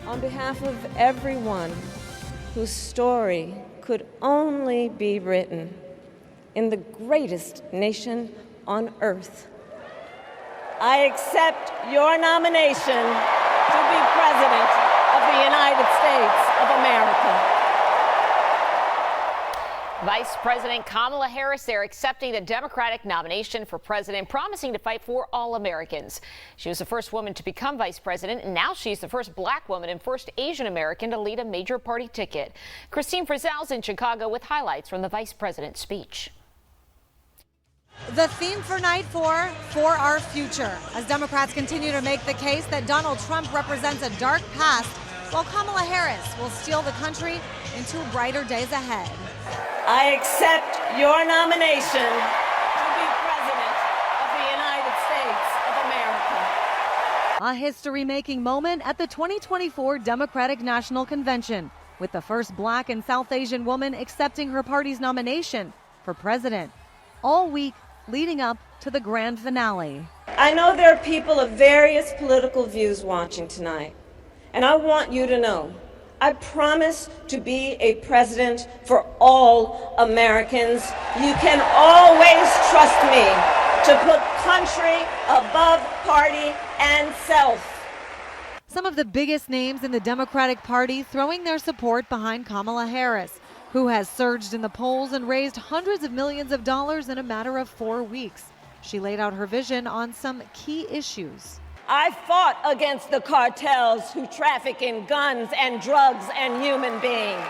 On behalf of everyone whose story could only be written in the greatest nation on earth, I accept your nomination to be President of the United States of America. Vice President Kamala Harris there accepting the Democratic nomination for president, promising to fight for all Americans. She was the first woman to become vice president, and now she's the first black woman and first Asian American to lead a major party ticket. Christine Frizzell's in Chicago with highlights from the vice president's speech. The theme for night 4, For Our Future, as Democrats continue to make the case that Donald Trump represents a dark past, while Kamala Harris will steer the country into brighter days ahead. I accept your nomination to be President of the United States of America. A history-making moment at the 2024 Democratic National Convention, with the first black and South Asian woman accepting her party's nomination for president. All week leading up to the grand finale. I know there are people of various political views watching tonight, and I want you to know I promise to be a president for all Americans. You can always trust me to put country above party and self. Some of the biggest names in the Democratic Party throwing their support behind Kamala Harris, who has surged in the polls and raised hundreds of millions of dollars in a matter of 4 weeks. She laid out her vision on some key issues. I fought against the cartels who traffic in guns and drugs and human beings,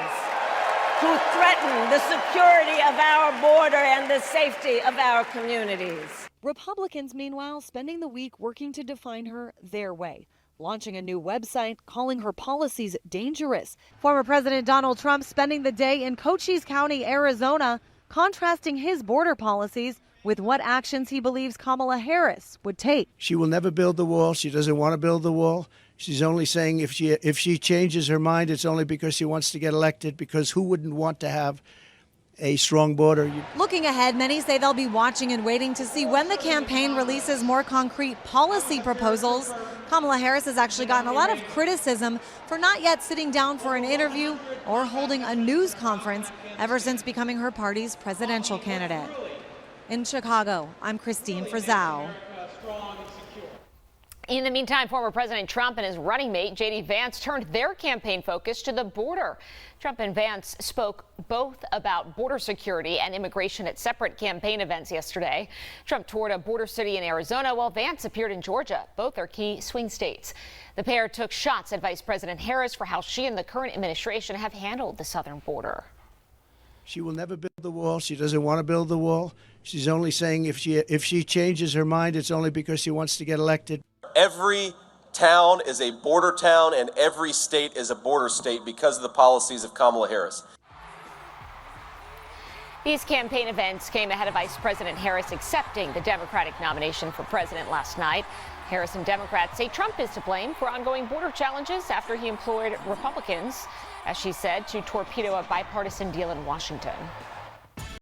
who threaten the security of our border and the safety of our communities. Republicans, meanwhile, spending the week working to define her their way, launching a new website calling her policies dangerous. Former President Donald Trump spending the day in Cochise County, Arizona, contrasting his border policies with what actions he believes Kamala Harris would take. She will never build the wall. She doesn't want to build the wall. She's only saying if she changes her mind, it's only because she wants to get elected, because who wouldn't want to have a strong border? Looking ahead, many say they'll be watching and waiting to see when the campaign releases more concrete policy proposals. Kamala Harris has actually gotten a lot of criticism for not yet sitting down for an interview or holding a news conference ever since becoming her party's presidential candidate. In Chicago, I'm Christine Frizzell. In the meantime, former President Trump and his running mate, J.D. Vance, turned their campaign focus to the border. Trump and Vance spoke both about border security and immigration at separate campaign events yesterday. Trump toured a border city in Arizona, while Vance appeared in Georgia. Both are key swing states. The pair took shots at Vice President Harris for how she and the current administration have handled the southern border. She will never build the wall. She doesn't want to build the wall. She's only saying if she changes her mind, it's only because she wants to get elected. Every town is a border town and every state is a border state because of the policies of Kamala Harris. These campaign events came ahead of Vice President Harris accepting the Democratic nomination for president last night. Harris and Democrats say Trump is to blame for ongoing border challenges after he employed Republicans, as she said, to torpedo a bipartisan deal in Washington.